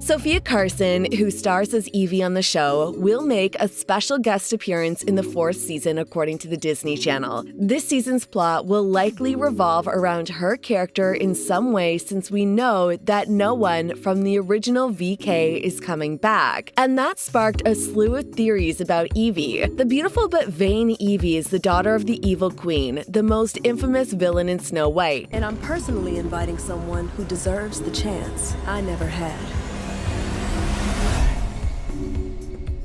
Sofia Carson, who stars as Eevee on the show, will make a special guest appearance in the 4th season according to the Disney Channel. This season's plot will likely revolve around her character in some way since we know that no one from the original VK is coming back. And that sparked a slew of theories about Eevee. The beautiful but vain Eevee is the daughter of the Evil Queen, the most infamous villain in Snow White. And I'm personally inviting someone who deserves the chance I never had.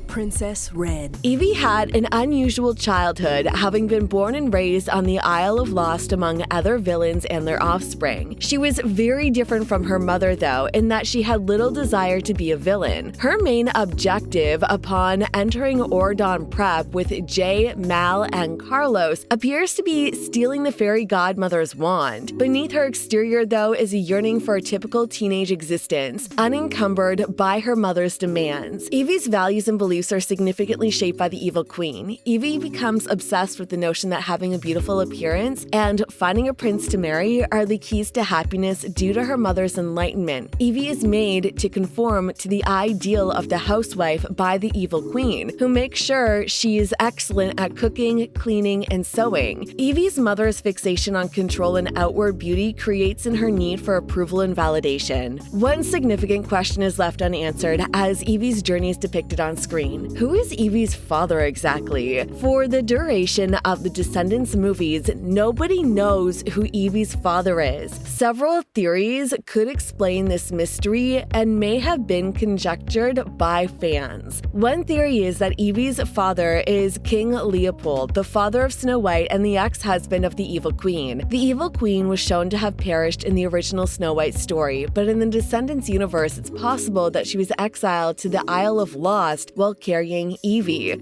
Princess Red. Eevee had an unusual childhood, having been born and raised on the Isle of Lost among other villains and their offspring. She was very different from her mother, though, in that she had little desire to be a villain. Her main objective upon entering Ordon Prep with Jay, Mal, and Carlos appears to be stealing the fairy godmother's wand. Beneath her exterior, though, is a yearning for a typical teenage existence, unencumbered by her mother's demands. Eevee's values and beliefs are significantly shaped by the Evil Queen. Eevee becomes obsessed with the notion that having a beautiful appearance and finding a prince to marry are the keys to happiness due to her mother's enlightenment. Eevee is made to conform to the ideal of the housewife by the Evil Queen, who makes sure she is excellent at cooking, cleaning, and sewing. Eevee's mother's fixation on control and outward beauty creates in her need for approval and validation. One significant question is left unanswered as Eevee's journey is depicted on screen. Who is Eevee's father exactly? For the duration of the Descendants movies, nobody knows who Eevee's father is. Several theories could explain this mystery and may have been conjectured by fans. One theory is that Eevee's father is King Leopold, the father of Snow White and the ex-husband of the Evil Queen. The Evil Queen was shown to have perished in the original Snow White story, but in the Descendants universe, it's possible that she was exiled to the Isle of Lost while carrying Eevee.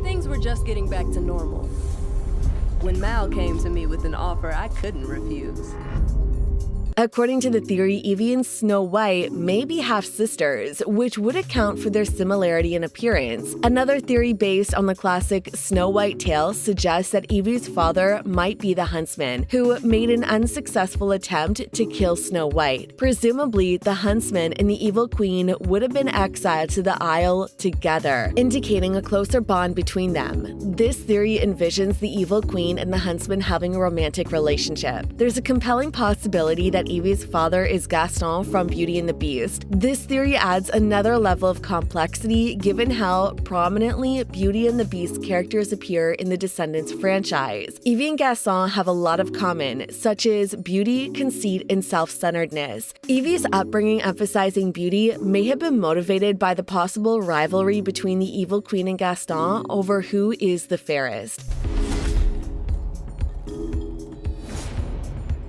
Things were just getting back to normal when Mal came to me with an offer I couldn't refuse. According to the theory, Eevee and Snow White may be half-sisters, which would account for their similarity in appearance. Another theory based on the classic Snow White tale suggests that Eevee's father might be the huntsman, who made an unsuccessful attempt to kill Snow White. Presumably, the huntsman and the Evil Queen would have been exiled to the Isle together, indicating a closer bond between them. This theory envisions the Evil Queen and the huntsman having a romantic relationship. There's a compelling possibility that Eevee's father is Gaston from Beauty and the Beast. This theory adds another level of complexity given how prominently Beauty and the Beast characters appear in the Descendants franchise. Eevee and Gaston have a lot of common, such as beauty, conceit, and self-centeredness. Eevee's upbringing emphasizing beauty may have been motivated by the possible rivalry between the Evil Queen and Gaston over who is the fairest.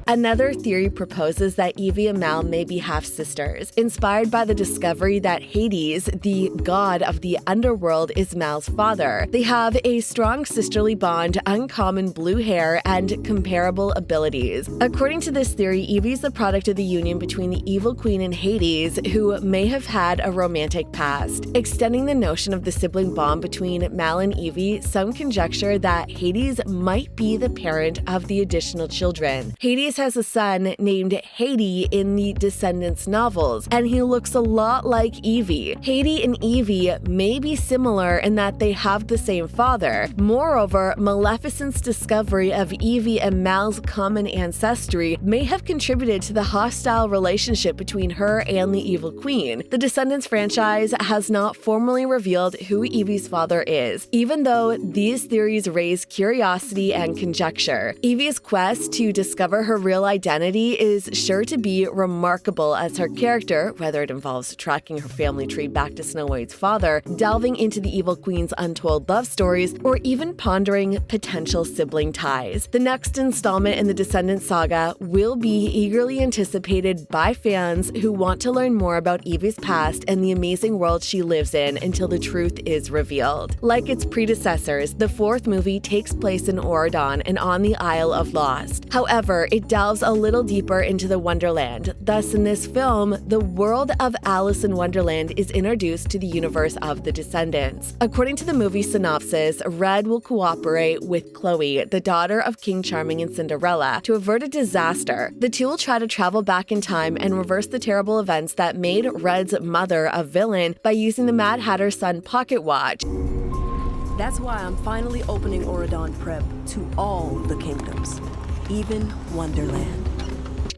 Another theory proposes that Eevee and Mal may be half-sisters, inspired by the discovery that Hades, the god of the underworld, is Mal's father. They have a strong sisterly bond, uncommon blue hair, and comparable abilities. According to this theory, Eevee is the product of the union between the Evil Queen and Hades, who may have had a romantic past. Extending the notion of the sibling bond between Mal and Eevee, some conjecture that Hades might be the parent of the additional children. Hades has a son named Hades in the Descendants novels, and he looks a lot like Eevee. Hades and Eevee may be similar in that they have the same father. Moreover, Maleficent's discovery of Eevee and Mal's common ancestry may have contributed to the hostile relationship between her and the Evil Queen. The Descendants franchise has not formally revealed who Eevee's father is, even though these theories raise curiosity and conjecture. Eevee's quest to discover her real identity is sure to be remarkable as her character, whether it involves tracking her family tree back to Snow White's father, delving into the Evil Queen's untold love stories, or even pondering potential sibling ties. The next installment in the Descendants saga will be eagerly anticipated by fans who want to learn more about Eevee's past and the amazing world she lives in until the truth is revealed. Like its predecessors, the 4th movie takes place in Ordon and on the Isle of Lost. However, it delves a little deeper into the Wonderland. Thus, in this film, the world of Alice in Wonderland is introduced to the universe of the Descendants. According to the movie synopsis, Red will cooperate with Chloe, the daughter of King Charming and Cinderella, to avert a disaster. The two will try to travel back in time and reverse the terrible events that made Red's mother a villain by using the Mad Hatter's son pocket watch. That's why I'm finally opening Auradon Prep to all the kingdoms, even Wonderland.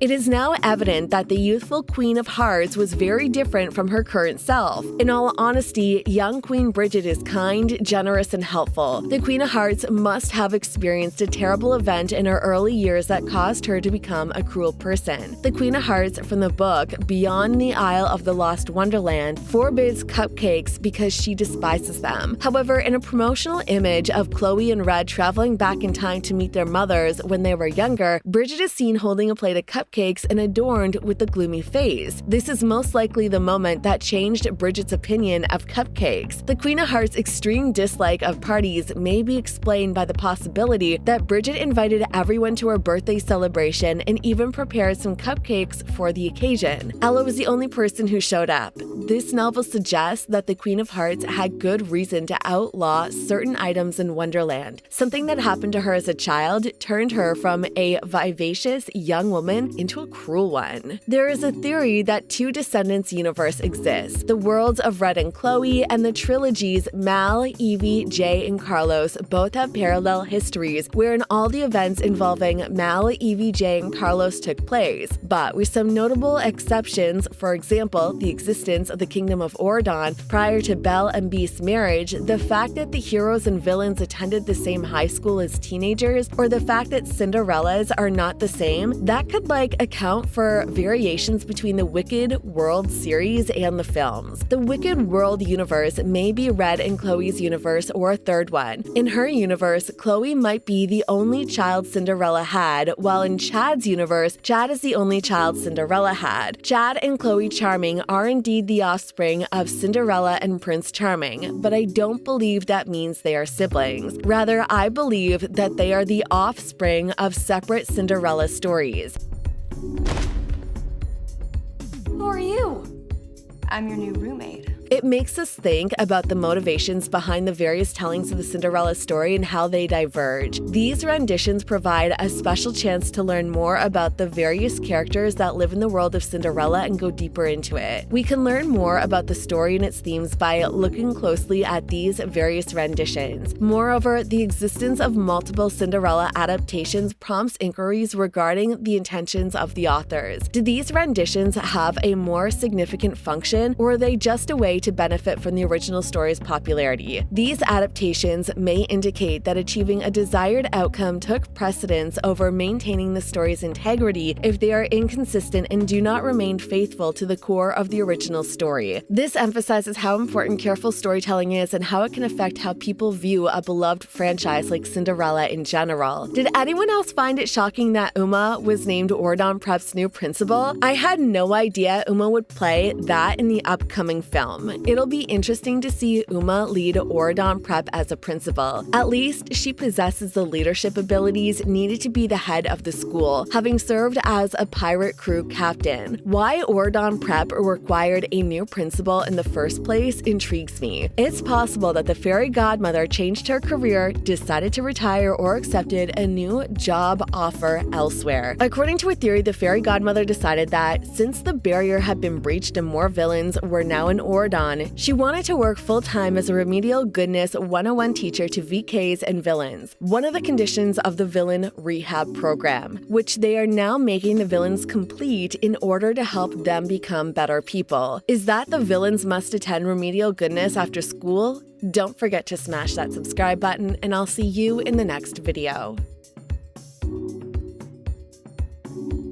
It is now evident that the youthful Queen of Hearts was very different from her current self. In all honesty, young Queen Bridget is kind, generous, and helpful. The Queen of Hearts must have experienced a terrible event in her early years that caused her to become a cruel person. The Queen of Hearts from the book Beyond the Isle of the Lost Wonderland forbids cupcakes because she despises them. However, in a promotional image of Chloe and Red traveling back in time to meet their mothers when they were younger, Bridget is seen holding a plate of cupcakes and adorned with a gloomy face. This is most likely the moment that changed Bridget's opinion of cupcakes. The Queen of Hearts' extreme dislike of parties may be explained by the possibility that Bridget invited everyone to her birthday celebration and even prepared some cupcakes for the occasion. Ella was the only person who showed up. This novel suggests that the Queen of Hearts had good reason to outlaw certain items in Wonderland. Something that happened to her as a child turned her from a vivacious young woman into a cruel one. There is a theory that two Descendants universe exists, the worlds of Red and Chloe and the trilogies Mal, Eevee, Jay, and Carlos both have parallel histories wherein all the events involving Mal, Eevee, Jay, and Carlos took place, but with some notable exceptions. For example, the existence of the Kingdom of Auradon prior to Belle and Beast's marriage, the fact that the heroes and villains attended the same high school as teenagers, or the fact that Cinderellas are not the same. That could account for variations between the Wicked World series and the films. The Wicked World universe may be Red and Chloe's universe or a third one. In her universe, Chloe might be the only child Cinderella had, while in Chad's universe, Chad is the only child Cinderella had. Chad and Chloe Charming are indeed the offspring of Cinderella and Prince Charming, but I don't believe that means they are siblings. Rather, I believe that they are the offspring of separate Cinderella stories. Who are you? I'm your new roommate. It makes us think about the motivations behind the various tellings of the Cinderella story and how they diverge. These renditions provide a special chance to learn more about the various characters that live in the world of Cinderella and go deeper into it. We can learn more about the story and its themes by looking closely at these various renditions. Moreover, the existence of multiple Cinderella adaptations prompts inquiries regarding the intentions of the authors. Do these renditions have a more significant function, or are they just a way to benefit from the original story's popularity? These adaptations may indicate that achieving a desired outcome took precedence over maintaining the story's integrity if they are inconsistent and do not remain faithful to the core of the original story. This emphasizes how important careful storytelling is and how it can affect how people view a beloved franchise like Cinderella in general. Did anyone else find it shocking that Uma was named Auradon Prep's new principal? I had no idea Uma would play that in the upcoming film. It'll be interesting to see Uma lead Auradon Prep as a principal. At least she possesses the leadership abilities needed to be the head of the school, having served as a pirate crew captain. Why Auradon Prep required a new principal in the first place intrigues me. It's possible that the fairy godmother changed her career, decided to retire, or accepted a new job offer elsewhere. According to a theory, the fairy godmother decided that since the barrier had been breached and more villains were now in Auradon, she wanted to work full-time as a remedial goodness 101 teacher to VKs and villains, one of the conditions of the villain rehab program, which they are now making the villains complete in order to help them become better people. Is that the villains must attend remedial goodness after school? Don't forget to smash that subscribe button, and I'll see you in the next video.